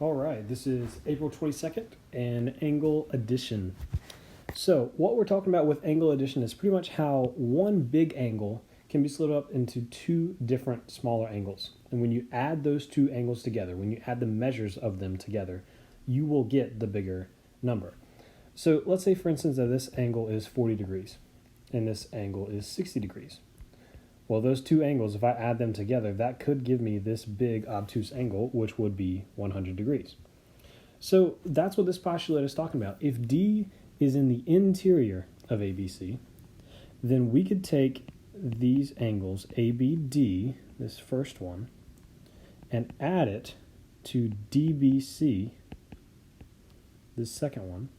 All right, this is April 22nd and angle addition. So what we're talking about with angle addition is pretty much how one big angle can be split up into two different smaller angles. And when you add those two angles together, when you add the measures of them together, you will get the bigger number. So let's say, for instance, that this angle is 40 degrees and this angle is 60 degrees. Well, those two angles, if I add them together, that could give me this big obtuse angle, which would be 100 degrees. So that's what this postulate is talking about. If D is in the interior of ABC, then we could take these angles, ABD, this first one, and add it to DBC, this second one,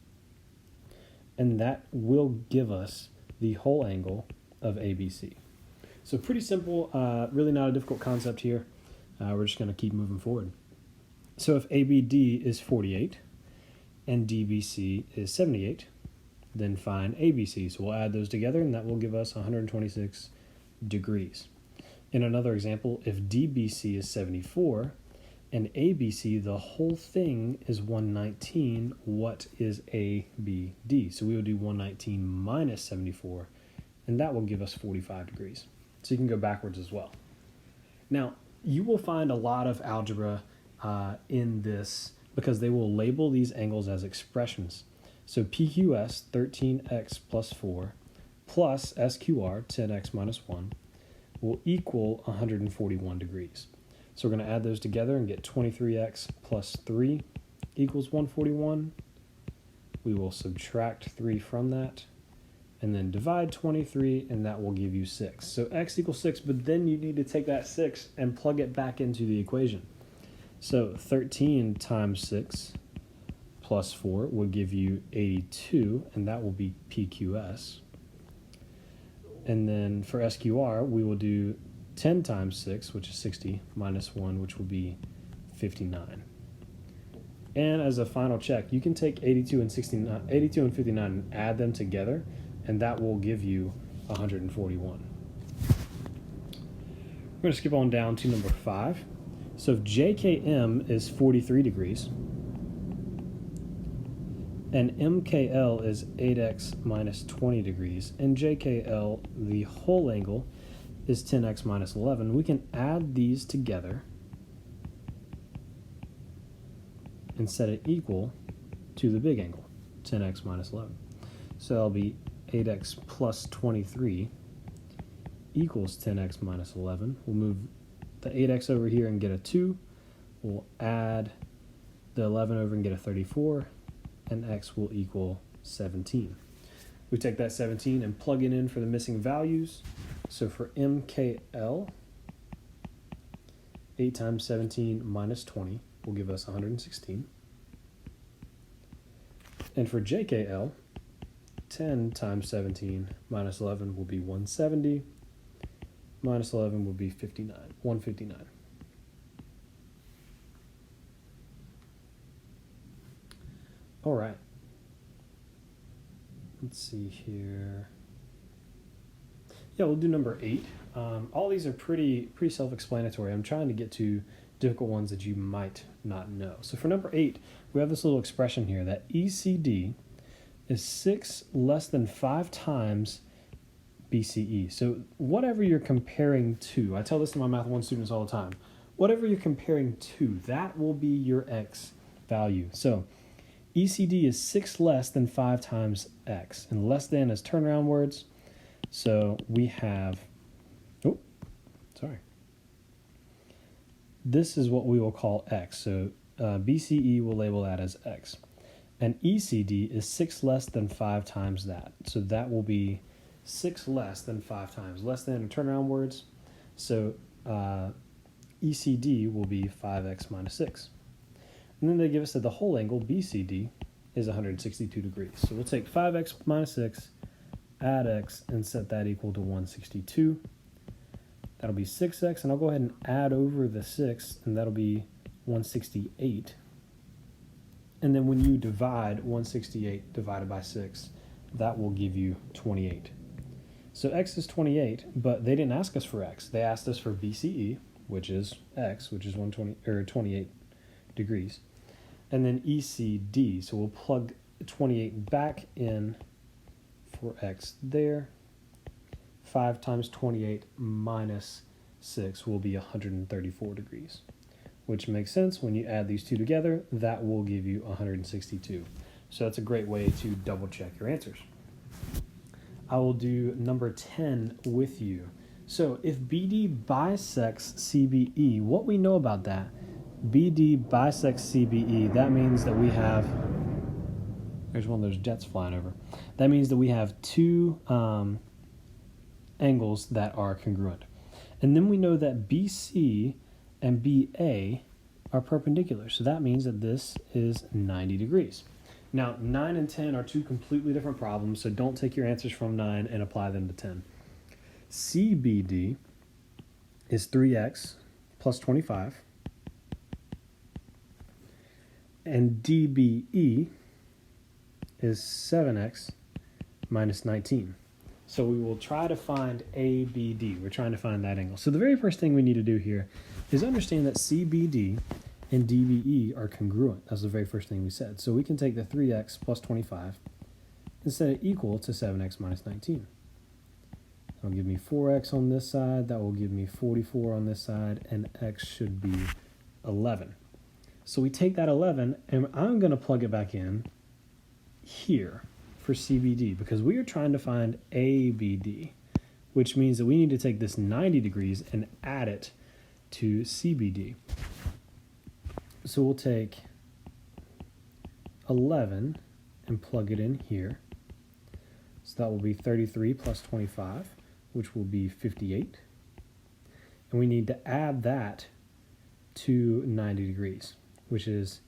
and that will give us the whole angle of ABC. So pretty simple, really not a difficult concept here. We're just going to keep moving forward. So if ABD is 48 and DBC is 78, then find ABC. So we'll add those together and that will give us 126 degrees. In another example, if DBC is 74 and ABC, the whole thing is 119, what is ABD? So we will do 119 minus 74, and that will give us 45 degrees. So you can go backwards as well. Now, you will find a lot of algebra in this because they will label these angles as expressions. So PQS, 13x plus 4, plus SQR, 10x minus 1, will equal 141 degrees. So we're going to add those together and get 23x plus 3 equals 141. We will subtract 3 from that, and then divide 23, and that will give you 6. So x equals 6, but then you need to take that 6 and plug it back into the equation. So 13 times 6 plus 4 will give you 82, and that will be PQS. And then for SQR, we will do 10 times 6, which is 60, minus 1, which will be 59. And as a final check, you can take 82 and 59 and add them together, and that will give you 141. We're going to skip on down to number 5. So if JKM is 43 degrees, and MKL is 8x minus 20 degrees, and JKL, the whole angle, is 10x minus 11, we can add these together and set it equal to the big angle, 10x minus 11. So that'll be 8x plus 23 equals 10x minus 11. We'll move the 8x over here and get a 2. We'll add the 11 over and get a 34, and x will equal 17. We take that 17 and plug it in for the missing values. So for MKL, 8 times 17 minus 20 will give us 116. And for JKL, 10 times 17 minus 11 will be 170. Minus 11 will be 159. All right. Let's see here. Yeah, we'll do number 8. All these are pretty self-explanatory. I'm trying to get to difficult ones that you might not know. So for number 8, we have this little expression here that ECD is 6 less than 5 times BCE. So whatever you're comparing to, I tell this to my Math 1 students all the time, whatever you're comparing to, that will be your x value. So ECD is 6 less than 5 times x, and less than is turnaround words. So we have, this is what we will call x. So BCE will label that as x. And ECD is 6 less than 5 times that. So that will be 6 less than 5 times. Less than are turnaround words. So ECD will be 5x minus 6. And then they give us that the whole angle, BCD, is 162 degrees. So we'll take 5x minus 6, add x, and set that equal to 162. That'll be 6x, and I'll go ahead and add over the 6, and that'll be 168. And then when you divide 168 divided by 6, that will give you 28. So x is 28, but they didn't ask us for x. They asked us for BCE, which is x, which is 120 or 28 degrees. and then ECD. So we'll plug 28 back in for x there. 5 times 28 minus 6 will be 134 degrees, which makes sense. When you add these two together, that will give you 162. So that's a great way to double check your answers. I will do number 10 with you. So if BD bisects CBE, what we know about that, BD bisects CBE, that means that we have, there's one of those jets flying over. That means that we have two angles that are congruent. And then we know that BC and BA are perpendicular. So that means that this is 90 degrees. Now, 9 and 10 are two completely different problems, so don't take your answers from 9 and apply them to 10. CBD is 3x plus 25, and DBE is 7x minus 19. So we will try to find ABD. We're trying to find that angle. So the very first thing we need to do here is understand that CBD and DBE are congruent. That's the very first thing we said. So we can take the 3x plus 25 and set it equal to 7x minus 19. That'll give me 4x on this side. That will give me 44 on this side, and x should be 11. So we take that 11, and I'm going to plug it back in here for CBD because we are trying to find ABD, which means that we need to take this 90 degrees and add it to CBD. So we'll take 11 and plug it in here. So that will be 33 plus 25, which will be 58. And we need to add that to 90 degrees, which is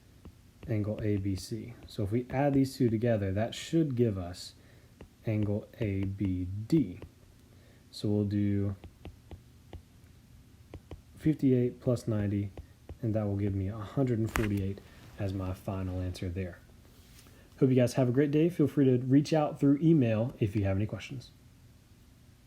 angle ABC. So if we add these two together, that should give us angle ABD. So we'll do 58 plus 90, and that will give me 148 as my final answer there. Hope you guys have a great day. Feel free to reach out through email if you have any questions.